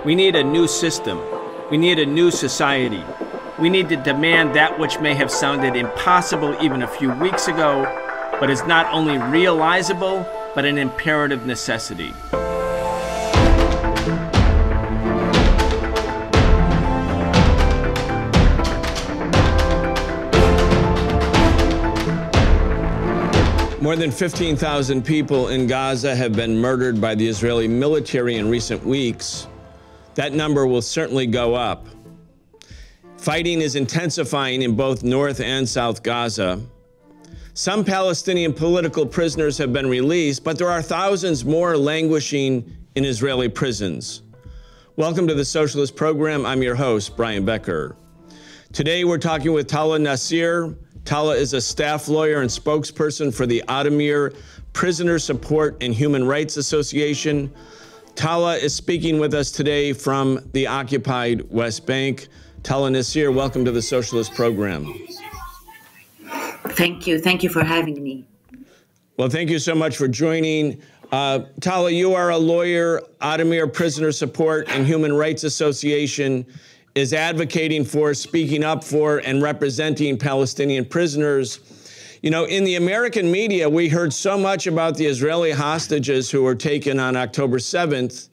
We need a new system. We need a new society. We need to demand that which may have sounded impossible even a few weeks ago, but is not only realizable, but an imperative necessity. More than 15,000 people in Gaza have been murdered by the Israeli military in recent weeks. That number will certainly go up. Fighting is intensifying in both North and South Gaza. Some Palestinian political prisoners have been released, but there are thousands more languishing in Israeli prisons. Welcome to the Socialist Program. I'm your host, Brian Becker. Today we're talking with Tala Nasir. Tala is a staff lawyer and spokesperson for the Addameer Prisoner Support and Human Rights Association. Tala is speaking with us today from the occupied West Bank. Tala Nasir, welcome to the Socialist Program. Thank you. Thank you for having me. Well, thank you so much for joining. Tala, you are a lawyer. Addameer Prisoner Support and Human Rights Association is advocating for, speaking up for, and representing Palestinian prisoners. You know, in the American media, we heard so much about the Israeli hostages who were taken on October 7th,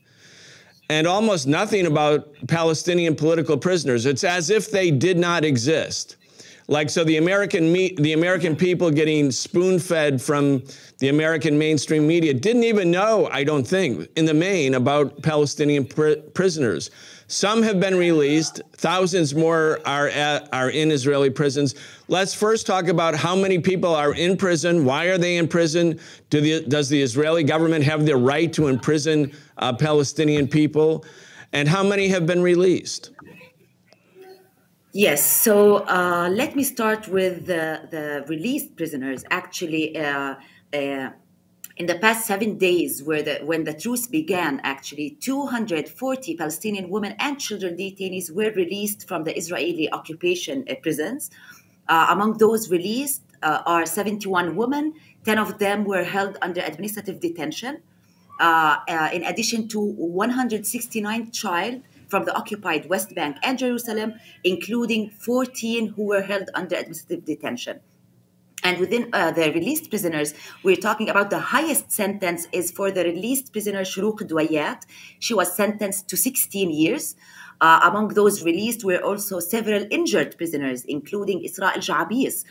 and almost nothing about Palestinian political prisoners. It's as if they did not exist. Like, so the American people getting spoon-fed from the American mainstream media didn't even know, I don't think, in the main, about Palestinian prisoners. Some have been released. Thousands more are in Israeli prisons. Let's first talk about how many people are in prison. Why are they in prison? Does the Israeli government have the right to imprison Palestinian people? And how many have been released? Yes, so let me start with the released prisoners. Actually, in the past 7 days, when the truce began, actually, 240 Palestinian women and children detainees were released from the Israeli occupation prisons. Among those released are 71 women. 10 of them were held under administrative detention, in addition to 169 children from the occupied West Bank and Jerusalem, including 14 who were held under administrative detention. And within the released prisoners, we're talking about the highest sentence is for the released prisoner Shuruk Dwayat. She was sentenced to 16 years. Among those released were also several injured prisoners, including Isra al-Jabis.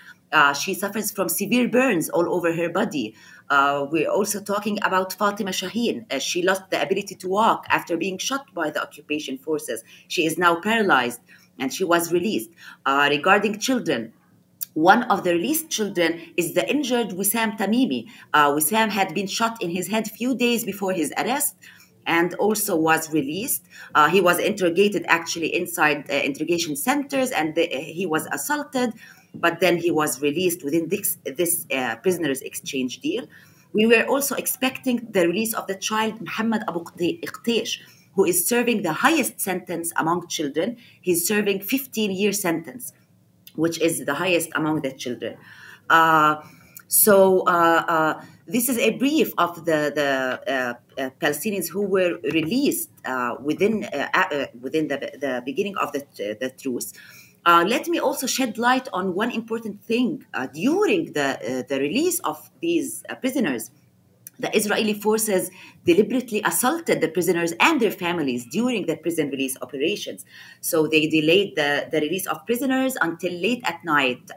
She suffers from severe burns all over her body. We're also talking about Fatima Shaheen. She lost the ability to walk after being shot by the occupation forces. She is now paralyzed, and she was released. Regarding children, one of the released children is the injured Wissam Tamimi. Wissam had been shot in his head a few days before his arrest and also was released. He was interrogated actually inside interrogation centers, and he was assaulted, but then he was released within this prisoners exchange deal. We were also expecting the release of the child Muhammad Abu Qtaish, who is serving the highest sentence among children. He's serving 15-year sentence, which is the highest among the children. This is a brief of the Palestinians who were released within the beginning of the truce. Let me also shed light on one important thing. During the release of these prisoners, the Israeli forces deliberately assaulted the prisoners and their families during the prison release operations. So they delayed the release of prisoners until late at night.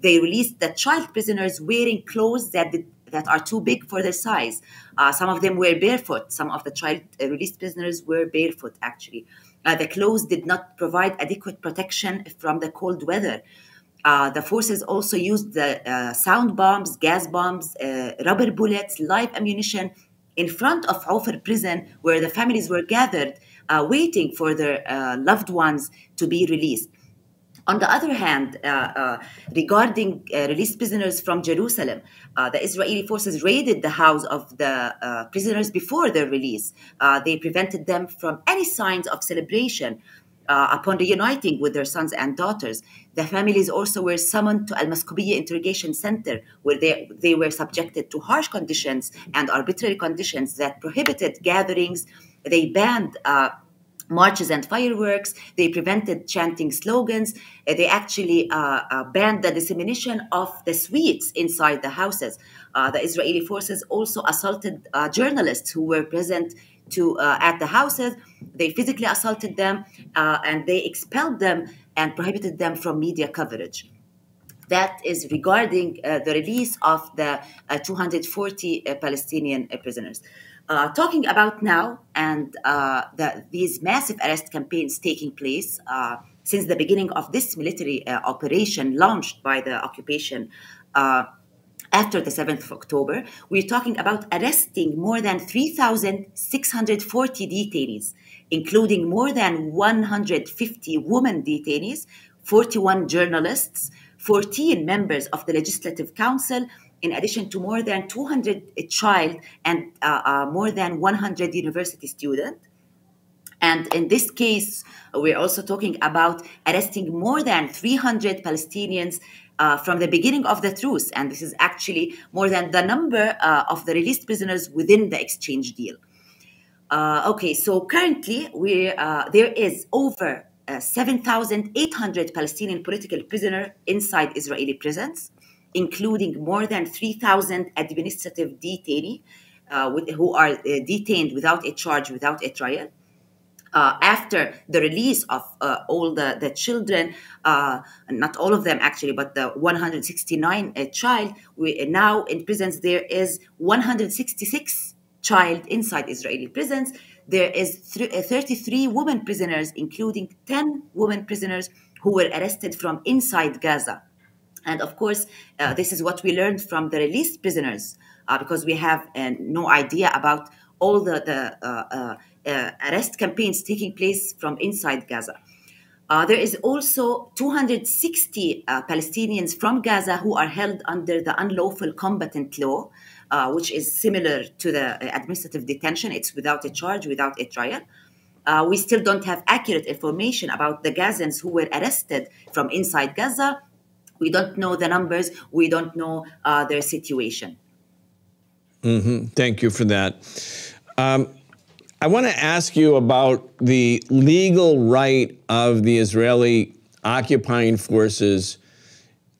They released the child prisoners wearing clothes that are too big for their size. Some of them were barefoot. Some of the child released prisoners were barefoot, actually. The clothes did not provide adequate protection from the cold weather. The forces also used the sound bombs, gas bombs, rubber bullets, live ammunition in front of Ofer prison, where the families were gathered waiting for their loved ones to be released. On the other hand, regarding released prisoners from Jerusalem, the Israeli forces raided the house of the prisoners before their release. They prevented them from any signs of celebration. Upon reuniting with their sons and daughters, the families also were summoned to Al-Maskoubiya Interrogation Center, where they were subjected to harsh conditions and arbitrary conditions that prohibited gatherings. They banned marches and fireworks. They prevented chanting slogans. They actually banned the dissemination of the sweets inside the houses. The Israeli forces also assaulted journalists who were present at the houses. They physically assaulted them and they expelled them and prohibited them from media coverage. That is regarding the release of the 240 Palestinian prisoners. Talking about now and these massive arrest campaigns taking place since the beginning of this military operation launched by the occupation after the 7th of October, we're talking about arresting more than 3,640 detainees, including more than 150 women detainees, 41 journalists, 14 members of the Legislative Council, in addition to more than 200 child and more than 100 university students. And in this case, we're also talking about arresting more than 300 Palestinians from the beginning of the truce. And this is actually more than the number of the released prisoners within the exchange deal. Okay, so currently there is over 7,800 Palestinian political prisoners inside Israeli prisons, including more than 3,000 administrative detainees who are detained without a charge, without a trial. After the release of all the children, not all of them actually, but the 169 child, now in prisons there is 166 child inside Israeli prisons. There is 33 women prisoners, including 10 women prisoners who were arrested from inside Gaza. And of course, this is what we learned from the released prisoners, because we have no idea about all the arrest campaigns taking place from inside Gaza. There is also 260 Palestinians from Gaza who are held under the unlawful combatant law, which is similar to the administrative detention. It's without a charge, without a trial. We still don't have accurate information about the Gazans who were arrested from inside Gaza. We don't know the numbers. We don't know their situation. Mm-hmm. Thank you for that. I want to ask you about the legal right of the Israeli occupying forces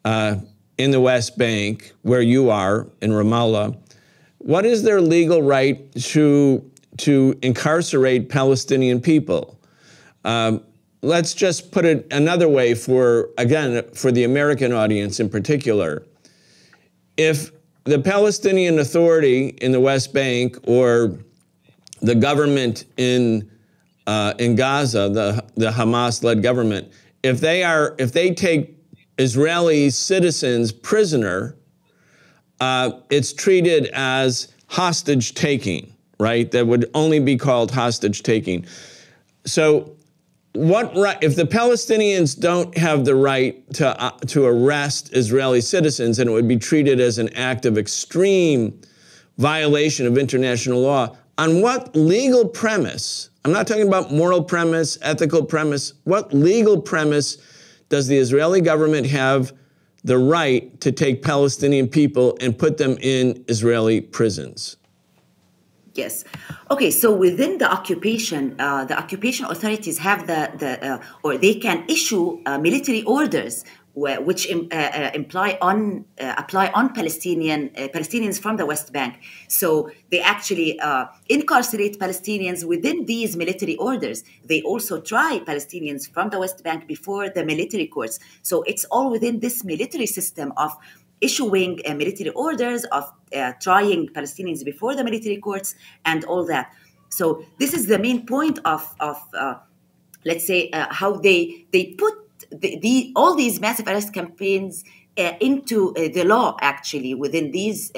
in the West Bank, where you are, in Ramallah. What is their legal right to incarcerate Palestinian people? Let's just put it another way for the American audience in particular. If the Palestinian Authority in the West Bank or the government in Gaza, the Hamas-led government, if they take Israeli citizens prisoner, it's treated as hostage taking, right? That would only be called hostage taking. So, what right if the Palestinians don't have the right to arrest Israeli citizens, and it would be treated as an act of extreme violation of international law? On what legal premise? I'm not talking about moral premise, ethical premise. What legal premise does the Israeli government have the right to take Palestinian people and put them in Israeli prisons? Yes. Okay. So within the occupation authorities have or they can issue military orders which apply on Palestinians from the West Bank. So they actually incarcerate Palestinians within these military orders. They also try Palestinians from the West Bank before the military courts. So it's all within this military system of issuing military orders, of trying Palestinians before the military courts, and all that. So this is the main point of let's say, how they put all these massive arrest campaigns into the law, actually, within these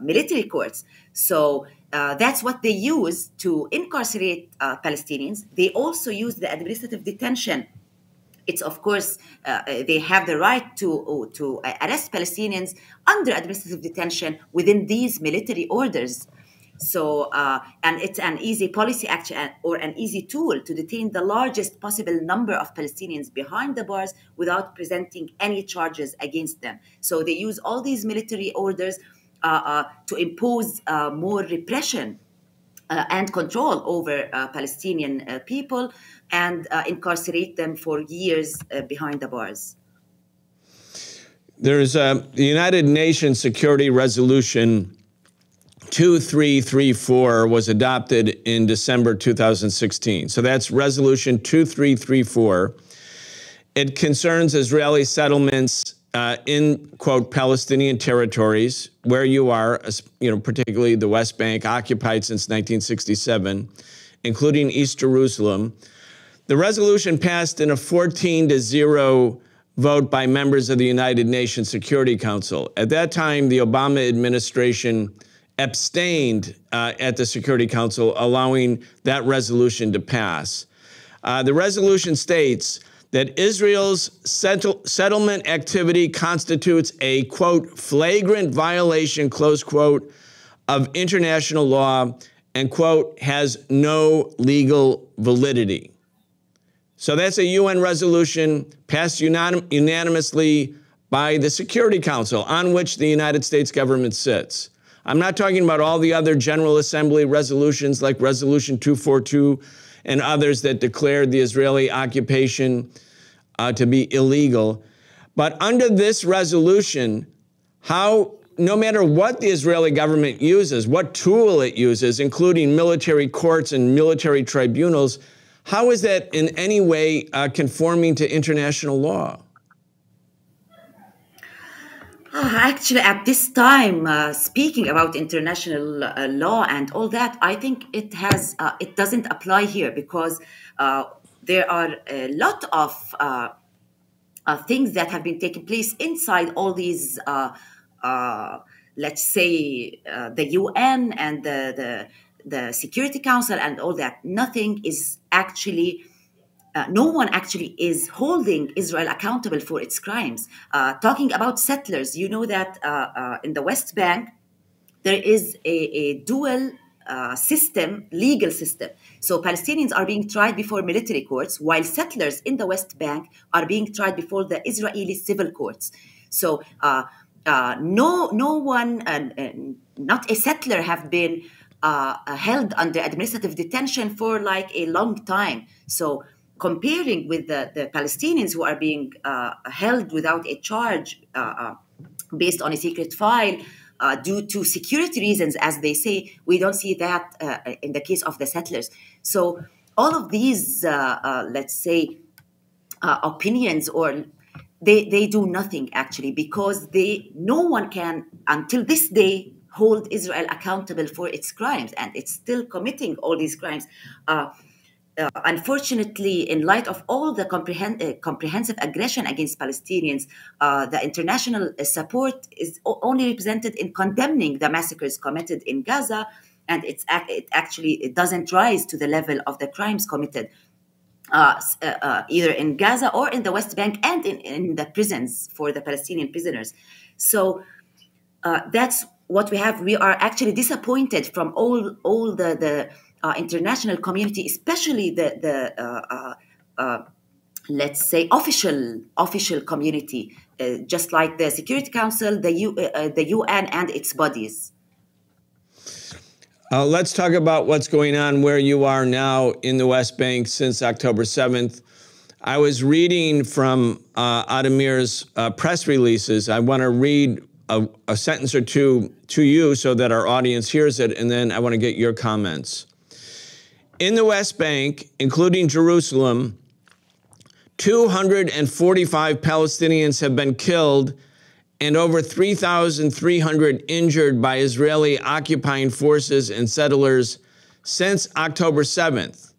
military courts. So that's what they use to incarcerate Palestinians. They also use the administrative detention. It's, of course, they have the right to arrest Palestinians under administrative detention within these military orders. So, and it's an easy policy action or an easy tool to detain the largest possible number of Palestinians behind the bars without presenting any charges against them. So they use all these military orders to impose more repression and control over Palestinian people and incarcerate them for years behind the bars. There's the United Nations Security Resolution 2334 was adopted in December 2016. So that's Resolution 2334. It concerns Israeli settlements in, quote, Palestinian territories, where you are, particularly the West Bank, occupied since 1967, including East Jerusalem. The resolution passed in a 14-0 vote by members of the United Nations Security Council. At that time, the Obama administration abstained at the Security Council, allowing that resolution to pass. The resolution states that Israel's settlement activity constitutes a, quote, flagrant violation, close quote, of international law and, quote, has no legal validity. So that's a UN resolution passed unanimously by the Security Council, on which the United States government sits. I'm not talking about all the other General Assembly resolutions like Resolution 242 and others that declared the Israeli occupation to be illegal. But under this resolution, no matter what the Israeli government uses, what tool it uses, including military courts and military tribunals, how is that in any way conforming to international law? Actually, at this time, speaking about international law and all that, I think it doesn't apply here because there are a lot of things that have been taking place inside all these, let's say, the UN and the Security Council and all that. Nothing is actually. No one actually is holding Israel accountable for its crimes. Talking about settlers, you know that in the West Bank, there is a dual legal system. So Palestinians are being tried before military courts, while settlers in the West Bank are being tried before the Israeli civil courts. So no one, not a settler, have been held under administrative detention for like a long time. So comparing with the Palestinians who are being held without a charge based on a secret file due to security reasons, as they say, we don't see that in the case of the settlers. So all of these, let's say, opinions, or they do nothing actually, because no one can, until this day, hold Israel accountable for its crimes, and it's still committing all these crimes. Unfortunately, in light of all the comprehensive aggression against Palestinians, the international support is only represented in condemning the massacres committed in Gaza, and it doesn't rise to the level of the crimes committed either in Gaza or in the West Bank and in the prisons for the Palestinian prisoners. So that's what we have. We are actually disappointed from all the international community, especially the let's say official community, just like the Security Council, the UN and its bodies. Let's talk about what's going on where you are now in the West Bank since October 7th. I was reading from Addameer's press releases. I want to read a sentence or two to you so that our audience hears it, and then I want to get your comments. In the West Bank, including Jerusalem, 245 Palestinians have been killed and over 3,300 injured by Israeli occupying forces and settlers since October 7th.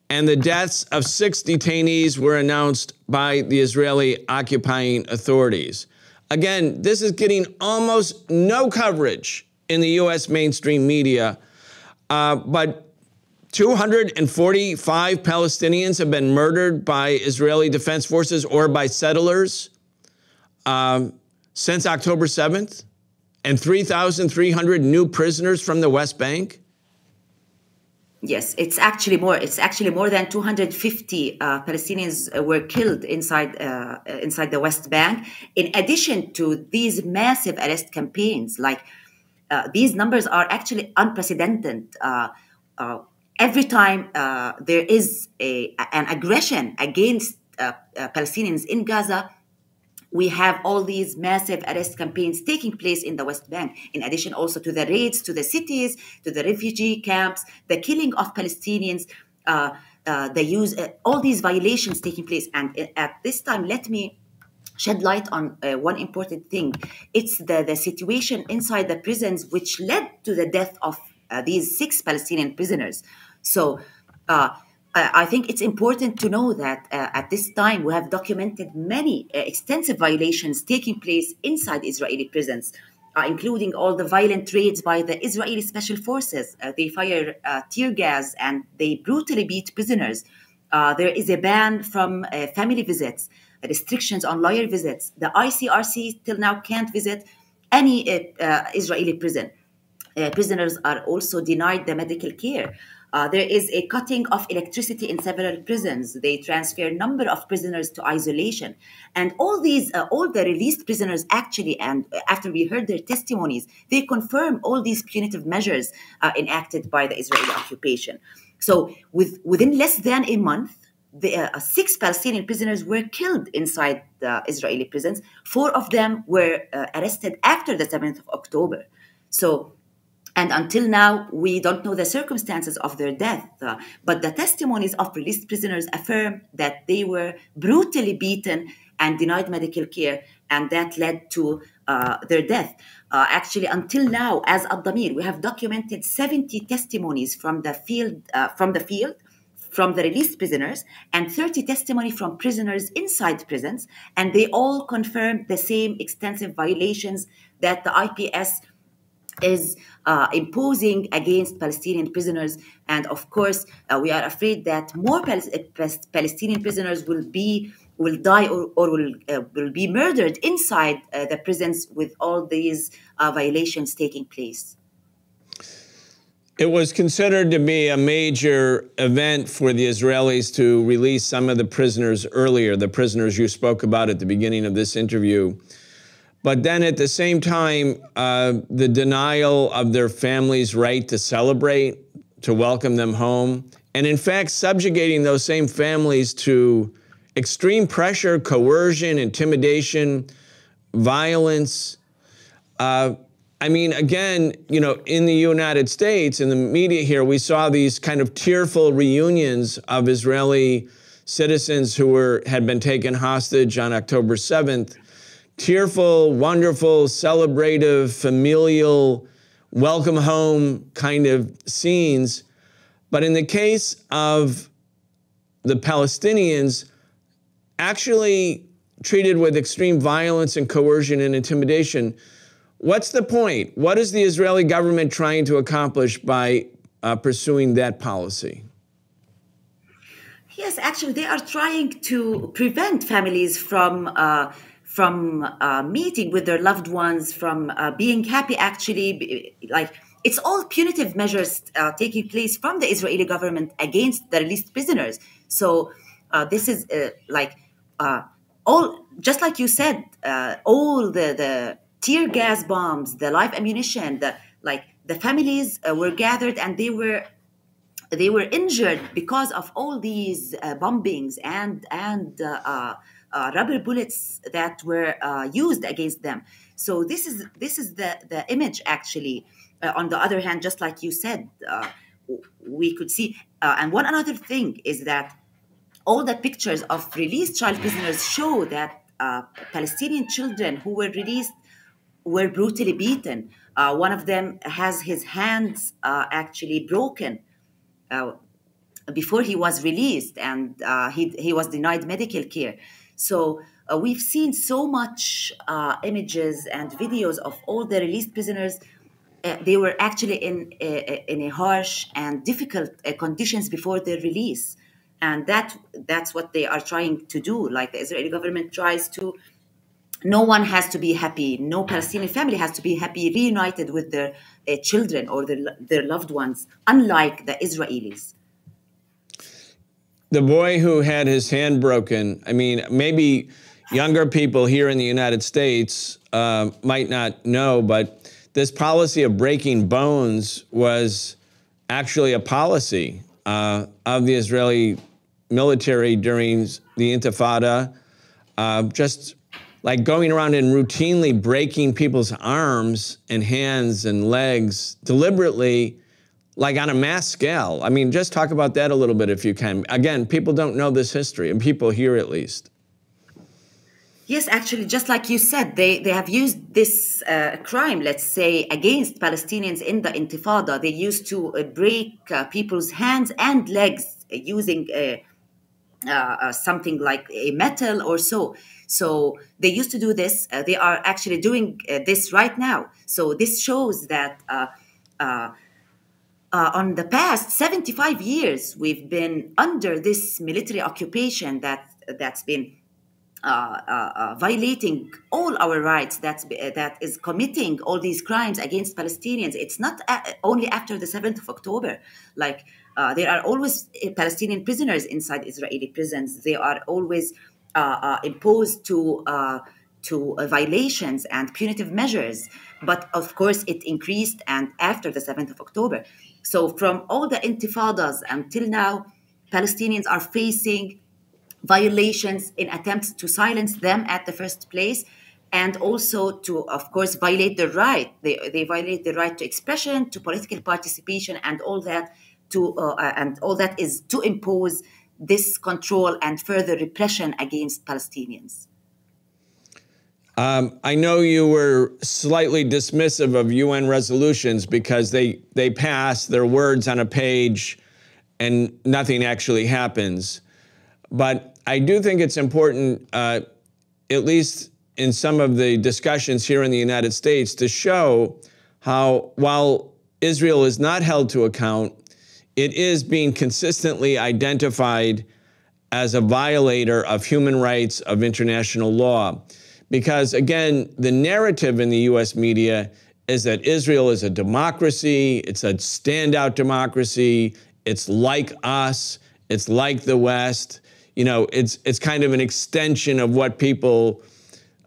And the deaths of 6 detainees were announced by the Israeli occupying authorities. Again, this is getting almost no coverage in the U.S. mainstream media, but 245 Palestinians have been murdered by Israeli Defense Forces or by settlers since October 7th, and 3,300 new prisoners from the West Bank. Yes, it's actually more. It's actually more than 250 Palestinians were killed inside the West Bank. In addition to these massive arrest campaigns, these numbers are actually unprecedented. every time there is an aggression against Palestinians in Gaza, we have all these massive arrest campaigns taking place in the West Bank, in addition also to the raids to the cities, to the refugee camps, the killing of Palestinians, the use, all these violations taking place. And at this time, let me shed light on one important thing. It's the situation inside the prisons which led to the death of these 6 Palestinian prisoners. So I think it's important to know that at this time we have documented many extensive violations taking place inside Israeli prisons, including all the violent raids by the Israeli special forces. They fire tear gas and they brutally beat prisoners. There is a ban from family visits, restrictions on lawyer visits. The ICRC till now can't visit any Israeli prison. Prisoners are also denied the medical care. There is a cutting of electricity in several prisons. They transfer a number of prisoners to isolation. And all the released prisoners actually, and after we heard their testimonies, they confirm all these punitive measures enacted by the Israeli occupation. So within less than a month, 6 Palestinian prisoners were killed inside the Israeli prisons. 4 of them were arrested after the 7th of October. And until now, we don't know the circumstances of their death. But the testimonies of released prisoners affirm that they were brutally beaten and denied medical care, and that led to their death. Actually, until now, as Addameer, we have documented 70 testimonies from the field, from the released prisoners, and 30 testimony from prisoners inside prisons, and they all confirm the same extensive violations that the IPS is imposing against Palestinian prisoners. And of course, we are afraid that more Palestinian prisoners will die or will be murdered inside the prisons with all these violations taking place. It was considered to be a major event for the Israelis to release some of the prisoners earlier, the prisoners you spoke about at the beginning of this interview. But then at the same time, the denial of their families' right to celebrate, to welcome them home, and in fact, subjugating those same families to extreme pressure, coercion, intimidation, violence. I mean, again, in the United States, in the media here, we saw these kind of tearful reunions of Israeli citizens who had been taken hostage on October 7th. Tearful, wonderful, celebrative, familial, welcome home kind of scenes. But in the case of the Palestinians, actually treated with extreme violence and coercion and intimidation. What's the point? What is the Israeli government trying to accomplish by pursuing that policy? Yes, actually, they are trying to prevent families from meeting with their loved ones, from being happy, actually. Like, it's all punitive measures taking place from the Israeli government against the released prisoners. So this is all, just like you said, all the tear gas bombs, the live ammunition, the families were gathered and they were injured because of all these bombings and rubber bullets that were used against them. So this is the image, actually. On the other hand, just like you said, we could see, and one another thing is that all the pictures of released child prisoners show that Palestinian children who were released were brutally beaten. One of them has his hands actually broken before he was released, and he was denied medical care. So we've seen so much images and videos of all the released prisoners. They were actually in a harsh and difficult conditions before their release. And that's what they are trying to do. Like, the Israeli government tries to, no one has to be happy. No Palestinian family has to be happy, reunited with their children or their loved ones, unlike the Israelis. The boy who had his hand broken, I mean, maybe younger people here in the United States might not know, but this policy of breaking bones was actually a policy of the Israeli military during the Intifada, just like going around and routinely breaking people's arms and hands and legs deliberately, like on a mass scale. I mean, just talk about that a little bit if you can. Again, people don't know this history, and people here at least. Yes, actually, just like you said, they have used this crime, let's say, against Palestinians in the Intifada. They used to break people's hands and legs using something like a metal or so. So they used to do this. They are actually doing this right now. So this shows that on the past 75 years, we've been under this military occupation that's been violating all our rights, that is committing all these crimes against Palestinians. It's not only after the 7th of October. Like, there are always Palestinian prisoners inside Israeli prisons. They are always imposed to violations and punitive measures. But of course, it increased and after the 7th of October. So from all the intifadas until now, Palestinians are facing violations in attempts to silence them at the first place, and also to, of course, violate the right. They violate the right to expression, to political participation, and all that. And all that is to impose this control and further repression against Palestinians. I know you were slightly dismissive of UN resolutions because they pass their words on a page and nothing actually happens. But I do think it's important, at least in some of the discussions here in the United States, to show how, while Israel is not held to account, it is being consistently identified as a violator of human rights, of international law. Because, again, the narrative in the U.S. media is that Israel is a democracy, it's a standout democracy, it's like us, it's like the West. You know, it's kind of an extension of what people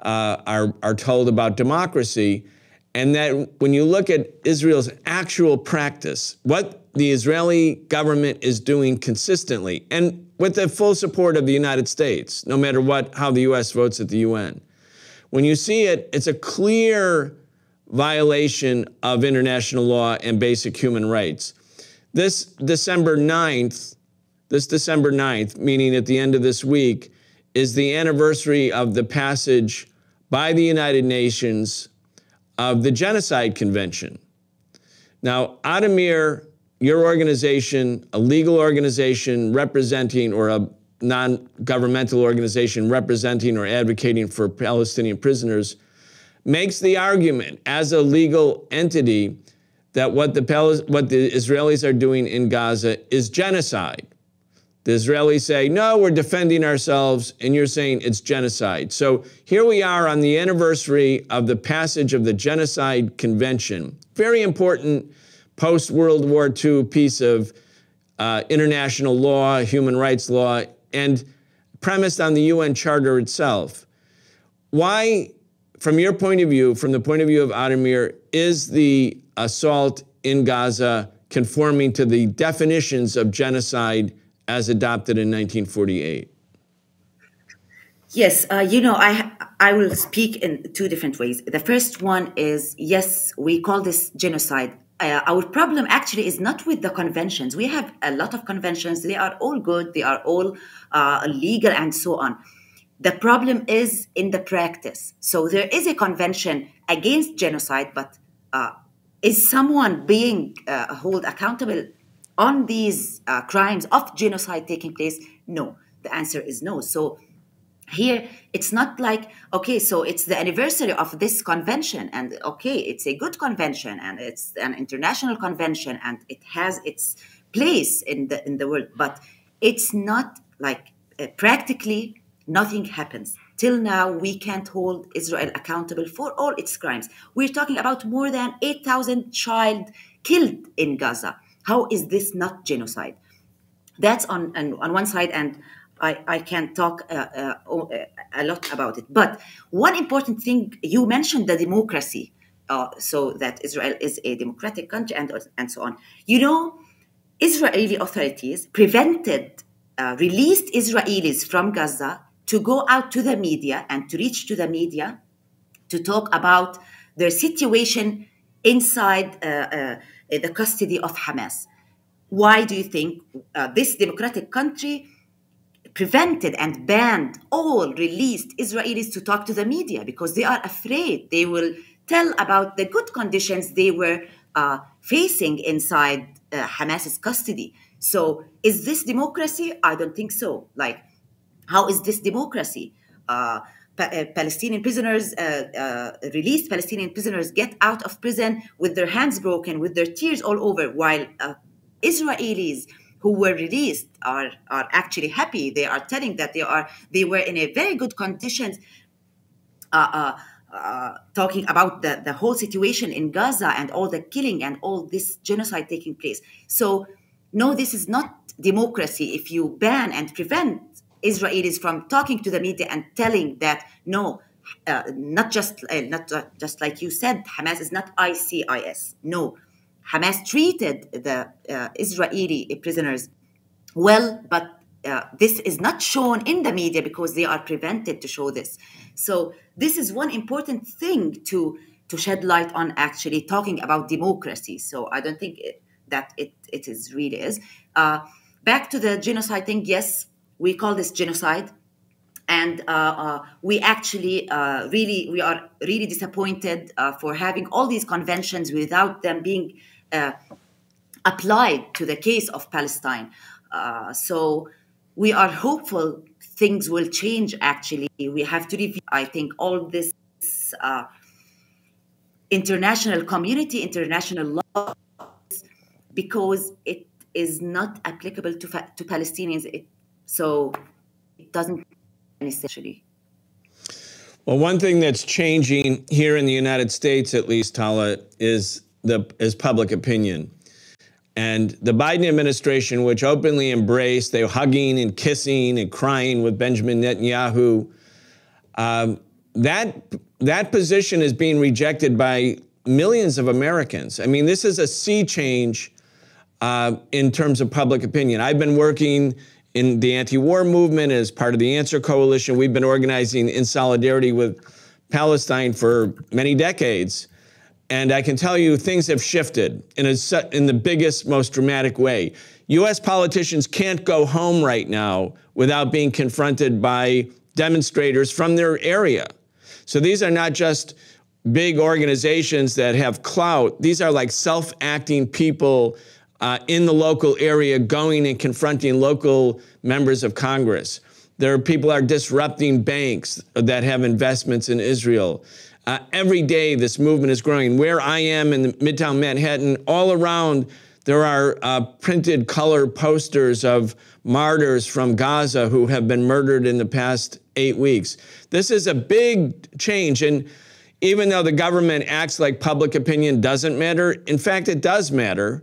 are told about democracy. And that when you look at Israel's actual practice, what the Israeli government is doing consistently, and with the full support of the United States, no matter how the U.S. votes at the UN, when you see it, it's a clear violation of international law and basic human rights. This December 9th, meaning at the end of this week, is the anniversary of the passage by the United Nations of the Genocide Convention. Now, Addameer, your organization, a legal organization representing, or a non-governmental organization representing or advocating for Palestinian prisoners, makes the argument as a legal entity that what the Israelis are doing in Gaza is genocide. The Israelis say, no, we're defending ourselves, and you're saying it's genocide. So here we are on the anniversary of the passage of the Genocide Convention. Very important post-World War II piece of international law, human rights law, and premised on the UN Charter itself. Why, from your point of view, from the point of view of Addameer, is the assault in Gaza conforming to the definitions of genocide as adopted in 1948? Yes, I will speak in two different ways. The first one is, yes, we call this genocide. Our problem actually is not with the conventions. We have a lot of conventions. They are all good. They are all legal and so on. The problem is in the practice. So there is a convention against genocide, but is someone being held accountable on these crimes of genocide taking place? No. The answer is no. So here, it's not like, okay, so it's the anniversary of this convention, and okay, it's a good convention, and it's an international convention, and it has its place in the world, but it's not like practically nothing happens. Till now, we can't hold Israel accountable for all its crimes. We're talking about more than 8,000 child killed in Gaza. How is this not genocide? That's on one side, and I can talk a lot about it. But one important thing, you mentioned the democracy, so that Israel is a democratic country and so on. You know, Israeli authorities prevented released Israelis from Gaza to go out to the media and to reach to the media to talk about their situation inside the custody of Hamas. Why do you think this democratic country prevented and banned all released Israelis to talk to the media? Because they are afraid they will tell about the good conditions they were facing inside Hamas's custody. So is this democracy? I don't think so. Like, how is this democracy? Palestinian prisoners, released Palestinian prisoners get out of prison with their hands broken, with their tears all over, while Israelis who were released are actually happy. They are telling that they were in a very good conditions, talking about the whole situation in Gaza and all the killing and all this genocide taking place. So no, this is not democracy if you ban and prevent Israelis from talking to the media and telling that no, not just like you said, Hamas is not ICIS. No, Hamas treated the Israeli prisoners well, but this is not shown in the media because they are prevented to show this. So this is one important thing to shed light on, actually talking about democracy. So I don't think it is really is. Back to the genocide thing, yes, we call this genocide. And we actually we are really disappointed for having all these conventions without them being applied to the case of Palestine. So we are hopeful things will change, actually. We have to review, I think, all this international community, international law, because it is not applicable to Palestinians. So it doesn't essentially. Well, one thing that's changing here in the United States, at least, Tala, is public opinion. And the Biden administration, which openly embraced, they were hugging and kissing and crying with Benjamin Netanyahu, that position is being rejected by millions of Americans. I mean, this is a sea change in terms of public opinion. I've been working in the anti-war movement as part of the Answer Coalition. We've been organizing in solidarity with Palestine for many decades. And I can tell you things have shifted in the biggest, most dramatic way. U.S. politicians can't go home right now without being confronted by demonstrators from their area. So these are not just big organizations that have clout. These are like self-acting people in the local area going and confronting local members of Congress. There are people that are disrupting banks that have investments in Israel. Every day, this movement is growing. Where I am in Midtown Manhattan, all around, there are printed color posters of martyrs from Gaza who have been murdered in the past 8 weeks. This is a big change. And even though the government acts like public opinion doesn't matter, in fact, it does matter.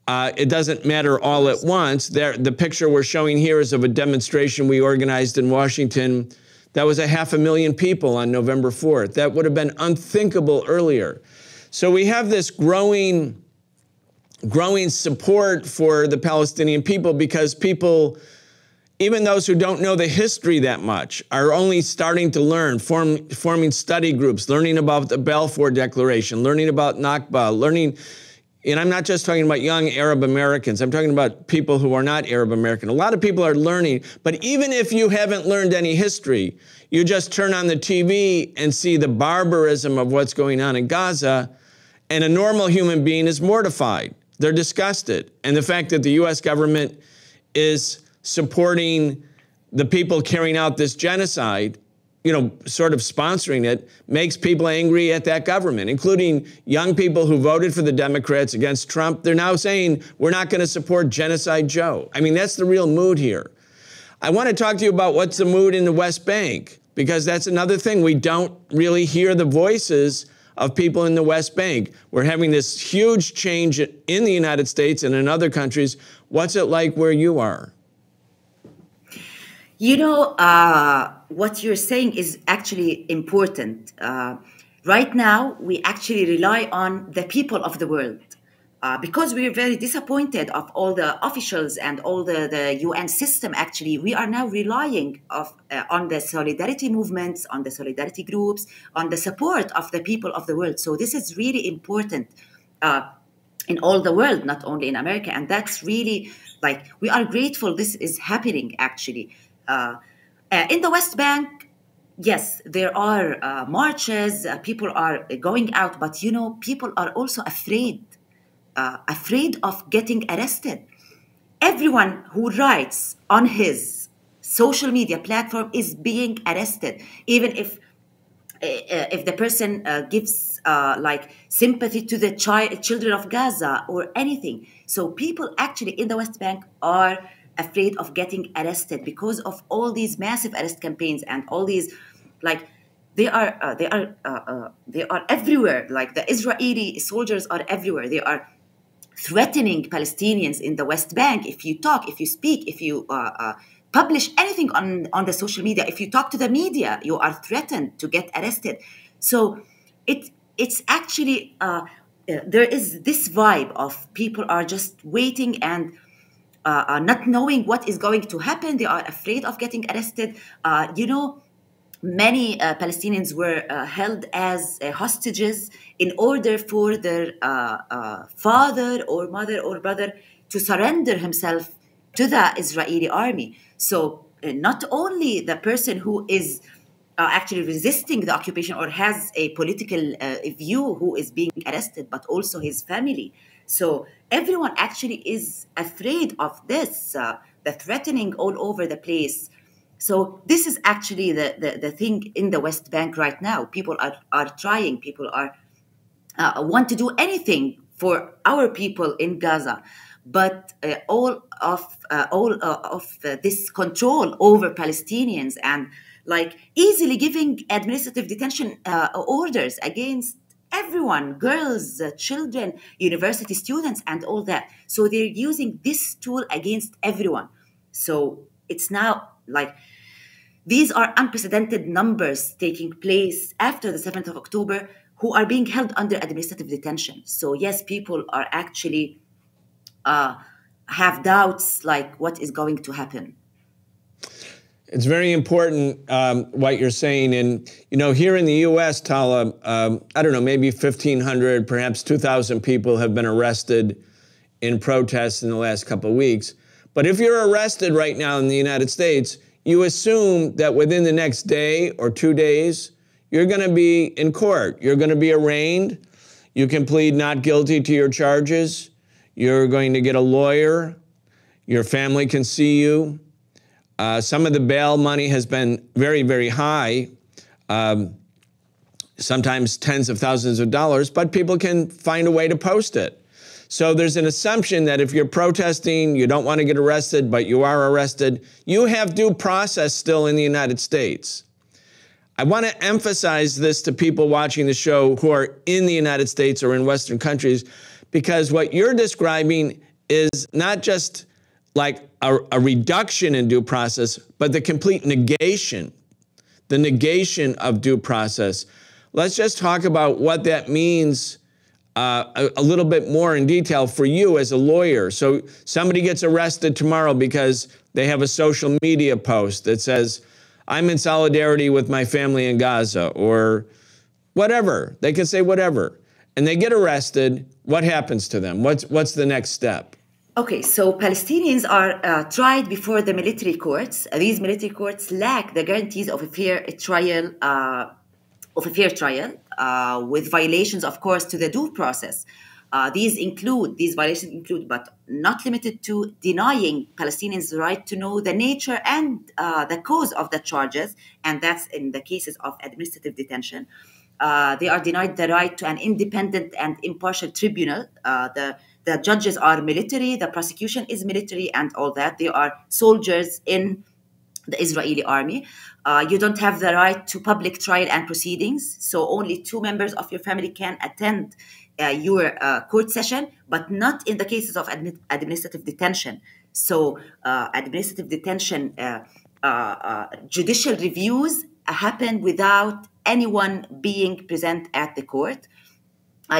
It doesn't matter all at once. The picture we're showing here is of a demonstration we organized in Washington. That was 500,000 people on November 4th. That would have been unthinkable earlier. So we have this growing support for the Palestinian people because people, even those who don't know the history that much, are only starting to learn, forming study groups, learning about the Balfour Declaration, learning about Nakba, learning. And I'm not just talking about young Arab Americans. I'm talking about people who are not Arab American. A lot of people are learning. But even if you haven't learned any history, you just turn on the TV and see the barbarism of what's going on in Gaza, and a normal human being is mortified. They're disgusted. And the fact that the U.S. government is supporting the people carrying out this genocide, sort of sponsoring it, makes people angry at that government, including young people who voted for the Democrats against Trump. They're now saying, we're not going to support Genocide Joe. I mean, that's the real mood here. I want to talk to you about what's the mood in the West Bank, because that's another thing. We don't really hear the voices of people in the West Bank. We're having this huge change in the United States and in other countries. What's it like where you are? What you're saying is actually important. Right now, we actually rely on the people of the world. because we're very disappointed of all the officials and all the UN system, actually, we are now relying on the solidarity movements, on the solidarity groups, on the support of the people of the world. So this is really important in all the world, not only in America. And that's really, like, we are grateful this is happening, actually. In the West Bank, yes, there are marches, people are going out, but, you know, people are also afraid of getting arrested. Everyone who writes on his social media platform is being arrested, even if the person gives like sympathy to the children of Gaza or anything. So people actually in the West Bank are afraid of getting arrested because of all these massive arrest campaigns and all these, like, they are everywhere. Like, the Israeli soldiers are everywhere. They are threatening Palestinians in the West Bank. If you talk, if you speak, if you publish anything on the social media, if you talk to the media, you are threatened to get arrested. So it's actually, there is this vibe of people are just waiting and not knowing what is going to happen. They are afraid of getting arrested. You know, many Palestinians were held as hostages in order for their father or mother or brother to surrender himself to the Israeli army. So not only the person who is actually resisting the occupation or has a political view who is being arrested, but also his family. So everyone actually is afraid of this, the threatening all over the place. So this is actually the thing in the West Bank right now. People are trying, people are want to do anything for our people in Gaza. But all of this control over Palestinians and, like, easily giving administrative detention orders against everyone, girls, children, university students, and all that. So they're using this tool against everyone. So it's now, like, these are unprecedented numbers taking place after the 7th of October who are being held under administrative detention. So yes, people are actually have doubts, like, what is going to happen. It's very important what you're saying. And, you know, here in the U.S., Tala, I don't know, maybe 1,500, perhaps 2,000 people have been arrested in protests in the last couple of weeks. But if you're arrested right now in the United States, you assume that within the next day or 2 days, you're going to be in court. You're going to be arraigned. You can plead not guilty to your charges. You're going to get a lawyer. Your family can see you. Some of the bail money has been very, very high, sometimes tens of thousands of dollars, but people can find a way to post it. So there's an assumption that if you're protesting, you don't want to get arrested, but you are arrested, you have due process still in the United States. I want to emphasize this to people watching the show who are in the United States or in Western countries, because what you're describing is not just like a reduction in due process, but the complete negation, the negation of due process. Let's just talk about what that means a little bit more in detail for you as a lawyer. So somebody gets arrested tomorrow because they have a social media post that says, I'm in solidarity with my family in Gaza, or whatever. They can say whatever. And they get arrested. What happens to them? What's the next step? Okay, so Palestinians are tried before the military courts. These military courts lack the guarantees of a fair trial, with violations, of course, to the due process. These violations include, but not limited to, denying Palestinians the right to know the nature and the cause of the charges, and that's in the cases of administrative detention. They are denied the right to an independent and impartial tribunal. The judges are military, the prosecution is military, and all that. They are soldiers in the Israeli army. You don't have the right to public trial and proceedings, so only 2 members of your family can attend your court session, but not in the cases of administrative detention. So administrative detention, judicial reviews happen without anyone being present at the court.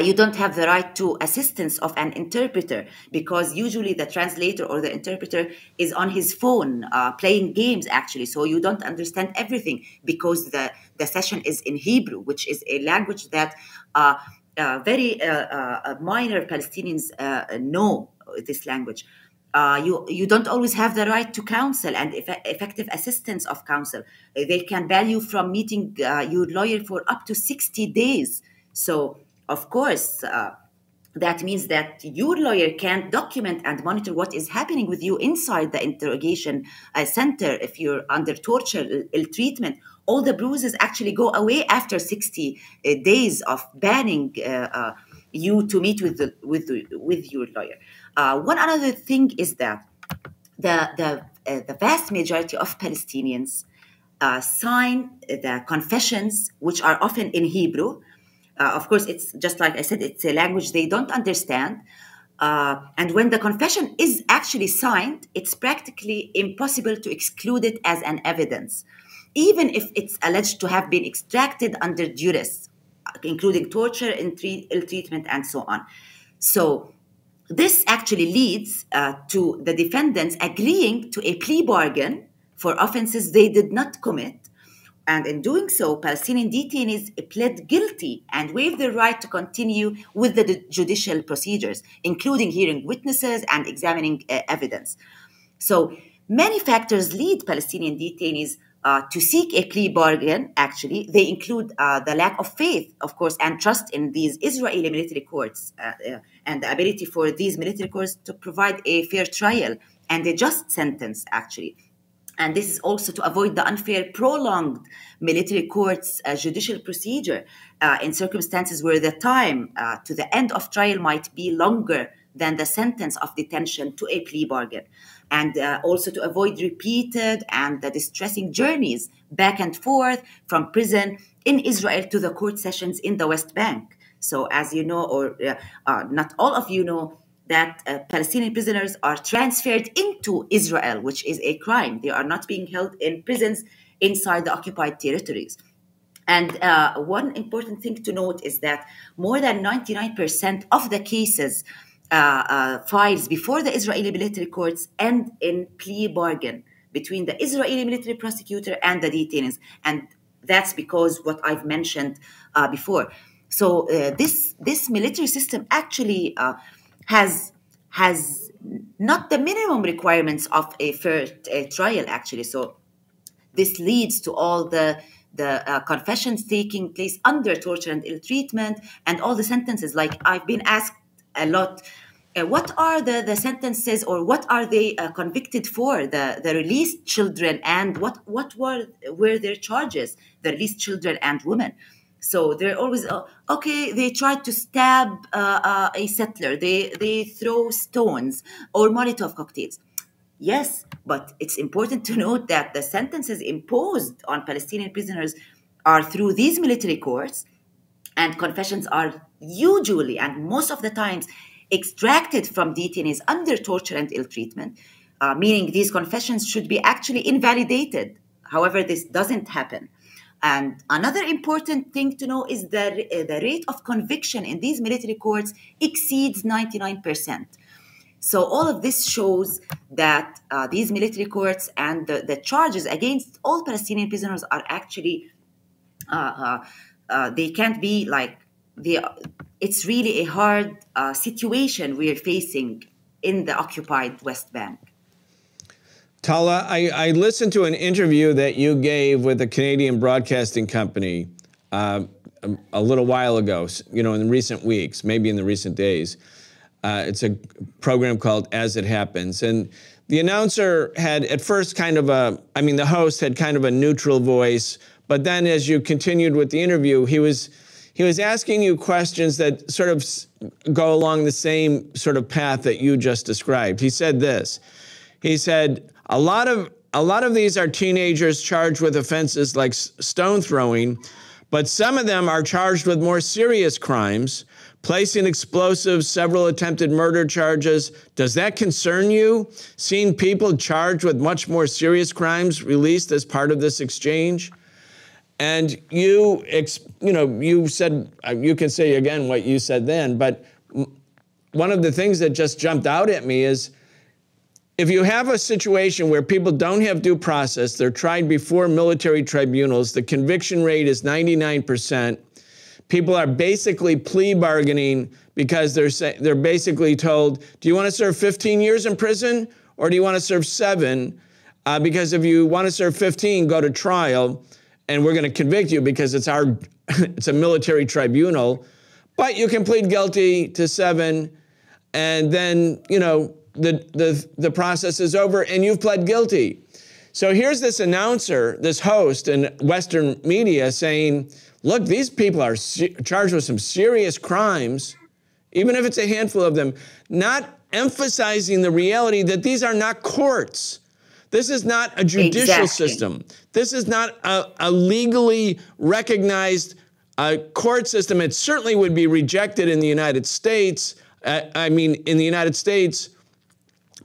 You don't have the right to assistance of an interpreter, because usually the translator or the interpreter is on his phone playing games, actually. So you don't understand everything, because the session is in Hebrew, which is a language that very minor Palestinians know this language. You don't always have the right to counsel and effective assistance of counsel. They can ban you from meeting your lawyer for up to 60 days. So, of course, that means that your lawyer can't document and monitor what is happening with you inside the interrogation center. If you're under torture, ill treatment, all the bruises actually go away after 60 days of banning you to meet with your lawyer. One other thing is that the vast majority of Palestinians sign the confessions, which are often in Hebrew. Of course, it's just like I said, it's a language they don't understand. And when the confession is actually signed, it's practically impossible to exclude it as an evidence, even if it's alleged to have been extracted under duress, including torture, ill treatment, and so on. So this actually leads to the defendants agreeing to a plea bargain for offenses they did not commit. And in doing so, Palestinian detainees pled guilty and waived their right to continue with the judicial procedures, including hearing witnesses and examining evidence. So many factors lead Palestinian detainees to seek a plea bargain. Actually, they include the lack of faith, of course, and trust in these Israeli military courts, and the ability for these military courts to provide a fair trial and a just sentence, actually. And this is also to avoid the unfair, prolonged military courts judicial procedure in circumstances where the time to the end of trial might be longer than the sentence of detention to a plea bargain. And also to avoid repeated and distressing journeys back and forth from prison in Israel to the court sessions in the West Bank. So as you know, or not all of you know, that Palestinian prisoners are transferred into Israel, which is a crime. They are not being held in prisons inside the occupied territories. And one important thing to note is that more than 99% of the cases files before the Israeli military courts end in plea bargain between the Israeli military prosecutor and the detainees. And that's because what I've mentioned before. So this military system actually has not the minimum requirements of a fair trial, actually. So this leads to all the confessions taking place under torture and ill treatment, and all the sentences. Like, I've been asked a lot, what are the sentences, or what are they convicted for, the released children, and what were their charges, the released children and women. So they're always, okay, they tried to stab a settler, they throw stones or Molotov cocktails. Yes, but it's important to note that the sentences imposed on Palestinian prisoners are through these military courts, and confessions are usually and most of the times extracted from detainees under torture and ill treatment, meaning these confessions should be actually invalidated. However, this doesn't happen. And another important thing to know is that the rate of conviction in these military courts exceeds 99%. So all of this shows that these military courts and the charges against all Palestinian prisoners are actually, they can't be like, it's really a hard situation we're facing in the occupied West Bank. Tala, I listened to an interview that you gave with a Canadian broadcasting company a little while ago, in recent weeks, maybe in the recent days. It's a program called As It Happens. And the announcer had at first the host had kind of a neutral voice, but then as you continued with the interview, he was asking you questions that sort of go along the same sort of path that you just described. He said this. He said, a lot of these are teenagers charged with offenses like stone throwing, but some of them are charged with more serious crimes, placing explosives, several attempted murder charges. Does that concern you, seeing people charged with much more serious crimes released as part of this exchange? And you said, you can say again what you said then, but one of the things that just jumped out at me is, if you have a situation where people don't have due process, they're tried before military tribunals, the conviction rate is 99%. People are basically plea bargaining because they're basically told, do you want to serve 15 years in prison or do you want to serve 7? Because if you want to serve 15, go to trial and we're going to convict you because it's a military tribunal. But you can plead guilty to 7 and then, the process is over and you've pled guilty. So here's this announcer, this host in Western media saying, look, these people are charged with some serious crimes, even if it's a handful of them, not emphasizing the reality that these are not courts. This is not a judicial system. This is not a legally recognized court system. It certainly would be rejected in the United States. In the United States,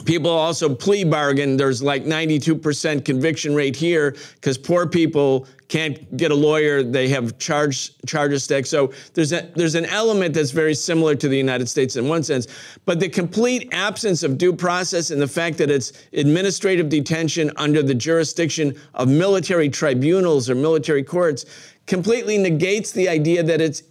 people also plea bargain. There's like 92% conviction rate here because poor people can't get a lawyer. They have charges stacked. So there's an element that's very similar to the United States in one sense. But the complete absence of due process and the fact that it's administrative detention under the jurisdiction of military tribunals or military courts completely negates the idea that it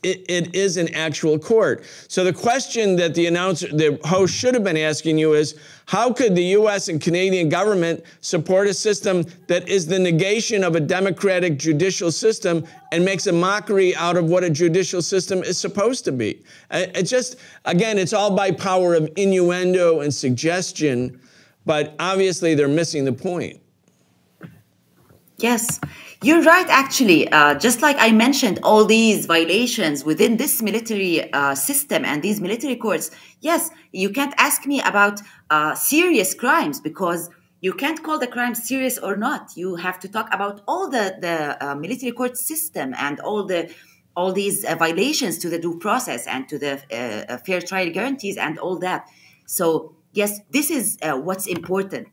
is an actual court. So the question that the host should have been asking you is, how could the U.S. and Canadian government support a system that is the negation of a democratic judicial system and makes a mockery out of what a judicial system is supposed to be? It's just, again, it's all by power of innuendo and suggestion, but obviously they're missing the point. Yes, you're right, actually. Just like I mentioned, all these violations within this military system and these military courts, yes, you can't ask me about serious crimes because you can't call the crime serious or not. You have to talk about all the military court system and all these violations to the due process and to the fair trial guarantees and all that. So, yes, this is what's important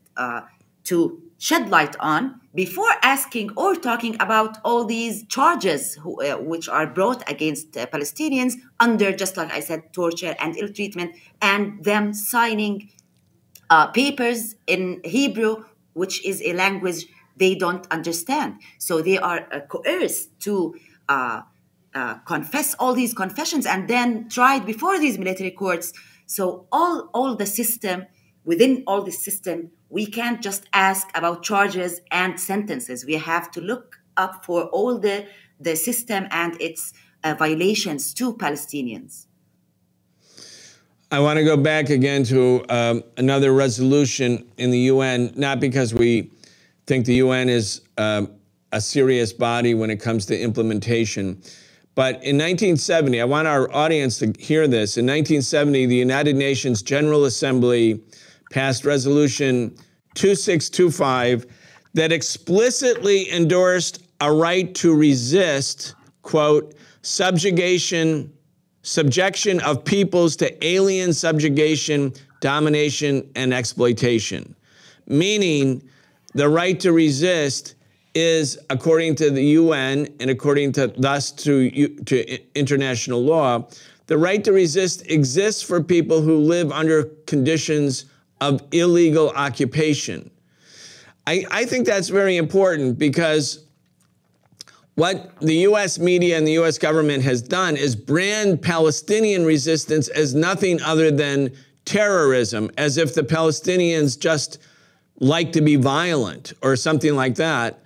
to shed light on before asking or talking about all these charges which are brought against Palestinians under, just like I said, torture and ill treatment, and them signing papers in Hebrew, which is a language they don't understand. So they are coerced to confess all these confessions and then tried before these military courts. So all the system, within all this system, we can't just ask about charges and sentences. We have to look up for all the system and its violations to Palestinians. I want to go back again to another resolution in the UN, not because we think the UN is a serious body when it comes to implementation, but in 1970, I want our audience to hear this. In 1970, the United Nations General Assembly passed Resolution 2625 that explicitly endorsed a right to resist, quote, subjection of peoples to alien subjugation, domination, and exploitation. Meaning, the right to resist is, according to the UN and according to thus to international law, the right to resist exists for people who live under conditions of illegal occupation. I think that's very important because what the U.S. media and the U.S. government has done is brand Palestinian resistance as nothing other than terrorism, as if the Palestinians just like to be violent or something like that,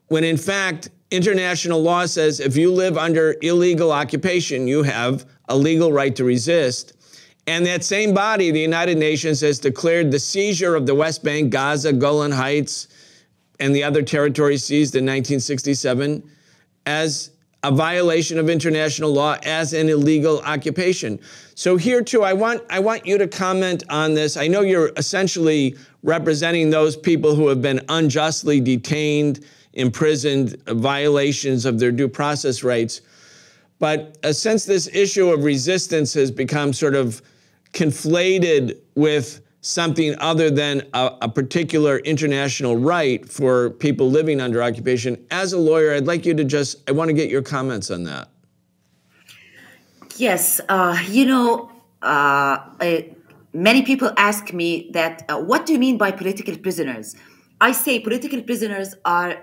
when in fact, international law says if you live under illegal occupation, you have a legal right to resist. And that same body, the United Nations, has declared the seizure of the West Bank, Gaza, Golan Heights, and the other territories seized in 1967 as a violation of international law, as an illegal occupation. So here too, I want you to comment on this. I know you're essentially representing those people who have been unjustly detained, imprisoned, violations of their due process rights. But since this issue of resistance has become sort of conflated with something other than a particular international right for people living under occupation. As a lawyer, I'd like you to I want to get your comments on that. Yes, many people ask me that, what do you mean by political prisoners? I say political prisoners are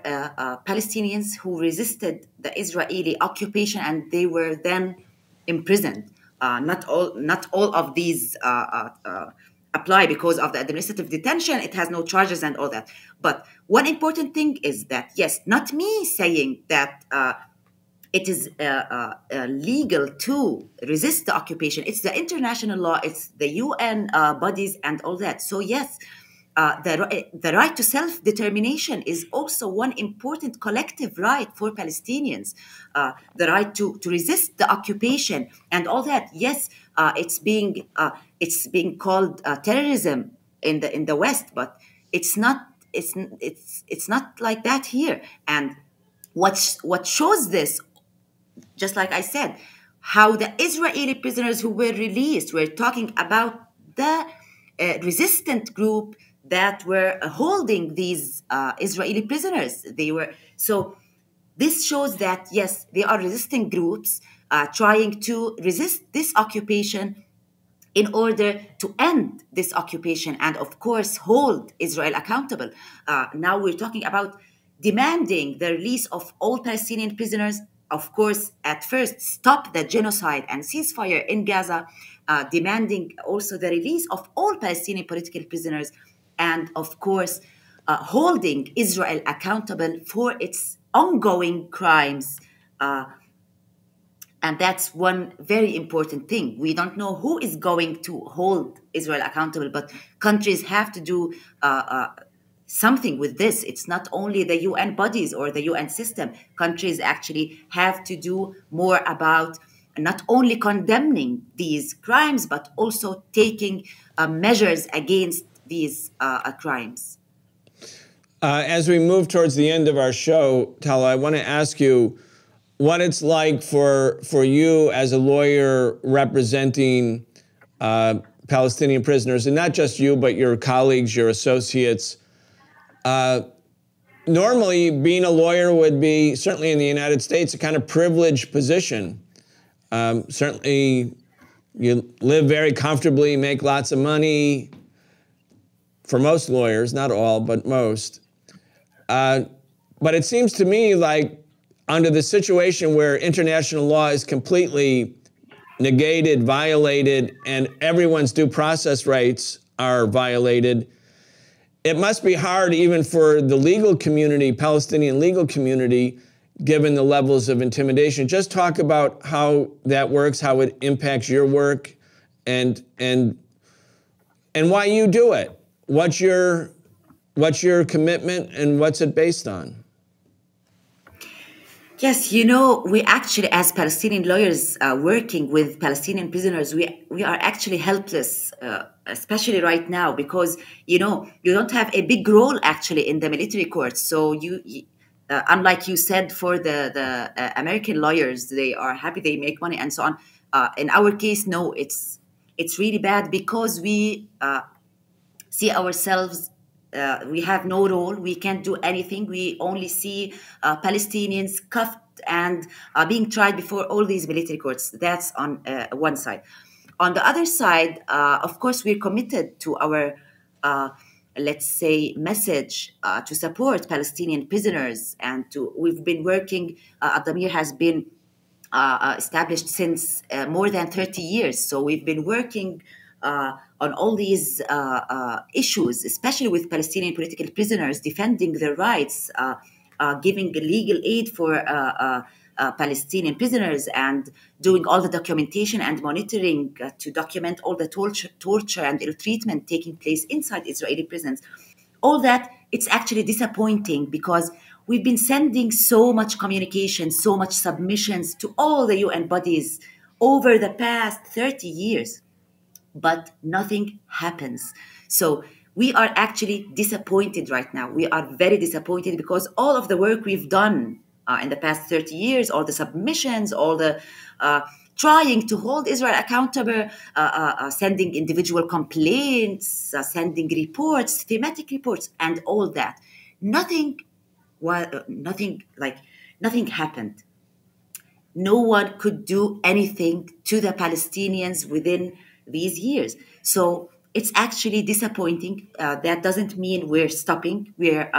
Palestinians who resisted the Israeli occupation and they were then imprisoned. Not all of these apply because of the administrative detention. It has no charges and all that. But one important thing is that, yes, not me saying that it is legal to resist the occupation. It's the international law, it's the UN bodies and all that. So yes, the right to self-determination is also one important collective right for Palestinians. The right to resist the occupation and all that. Yes, it's being called terrorism in the West, but it's not. It's not like that here. And what shows this, just like I said, how the Israeli prisoners who were released were talking about the resistant group that were holding these Israeli prisoners. So this shows that, yes, they are resisting groups trying to resist this occupation in order to end this occupation and, of course, hold Israel accountable. Now we're talking about demanding the release of all Palestinian prisoners. Of course, at first, stop the genocide and ceasefire in Gaza, demanding also the release of all Palestinian political prisoners, and of course, holding Israel accountable for its ongoing crimes. And that's one very important thing. We don't know who is going to hold Israel accountable, but countries have to do something with this. It's not only the UN bodies or the UN system. Countries actually have to do more about not only condemning these crimes, but also taking measures against these crimes. As we move towards the end of our show, Tala, I want to ask you what it's like for you as a lawyer representing Palestinian prisoners, and not just you, but your colleagues, your associates. Normally, being a lawyer would be, certainly in the United States, a kind of privileged position. Certainly, you live very comfortably, make lots of money, for most lawyers, not all, but most. But it seems to me like under the situation where international law is completely negated, violated, and everyone's due process rights are violated, it must be hard even for the legal community, Palestinian legal community, given the levels of intimidation. Just talk about how that works, how it impacts your work, and why you do it. What's your commitment and what's it based on? Yes, we actually, as Palestinian lawyers working with Palestinian prisoners, we are actually helpless, especially right now, because, you don't have a big role actually in the military courts. So unlike you said, for the American lawyers, they are happy, they make money and so on. In our case, no, it's really bad because we see ourselves. We have no role. We can't do anything. We only see Palestinians cuffed and being tried before all these military courts. That's on one side. On the other side, of course, we're committed to our, let's say, message to support Palestinian prisoners. And we've been working, Addameer has been established since more than 30 years. So we've been working on all these issues, especially with Palestinian political prisoners, defending their rights, giving legal aid for Palestinian prisoners, and doing all the documentation and monitoring to document all the torture and ill treatment taking place inside Israeli prisons. All that, it's actually disappointing because we've been sending so much communication, so much submissions to all the UN bodies over the past 30 years. But nothing happens. So we are actually disappointed right now. We are very disappointed because all of the work we've done in the past 30 years, all the submissions, all the trying to hold Israel accountable, sending individual complaints, sending reports, thematic reports, and all that. Nothing happened. No one could do anything to the Palestinians within these years. So it's actually disappointing. That doesn't mean we're stopping. We're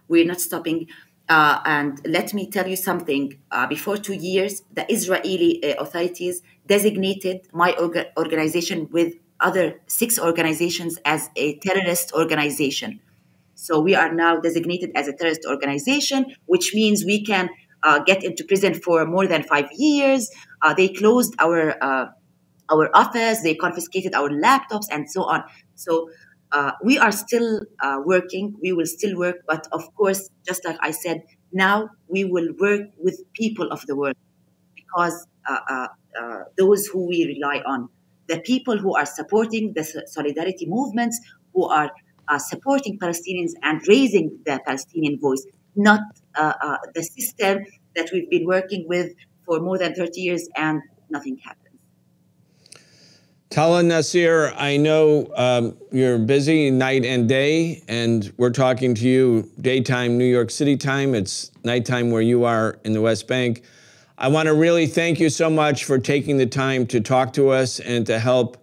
not stopping. And let me tell you something. Before 2 years, the Israeli authorities designated my organization with other 6 organizations as a terrorist organization. So we are now designated as a terrorist organization, which means we can get into prison for more than 5 years. They closed our office, they confiscated our laptops, and so on. So we are still working. We will still work, but of course, just like I said, now we will work with people of the world, because those who we rely on, the people who are supporting the solidarity movements, who are supporting Palestinians and raising the Palestinian voice, not the system that we've been working with for more than 30 years and nothing happens. Tala Nasir, I know you're busy night and day, and we're talking to you daytime New York City time. It's nighttime where you are in the West Bank. I want to really thank you so much for taking the time to talk to us and to help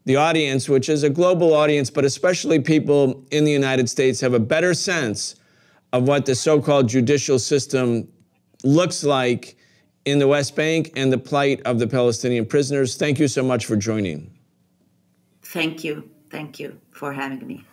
the audience, which is a global audience, but especially people in the United States, have a better sense of what the so-called judicial system looks like in the West Bank and the plight of the Palestinian prisoners. Thank you so much for joining. Thank you. Thank you for having me.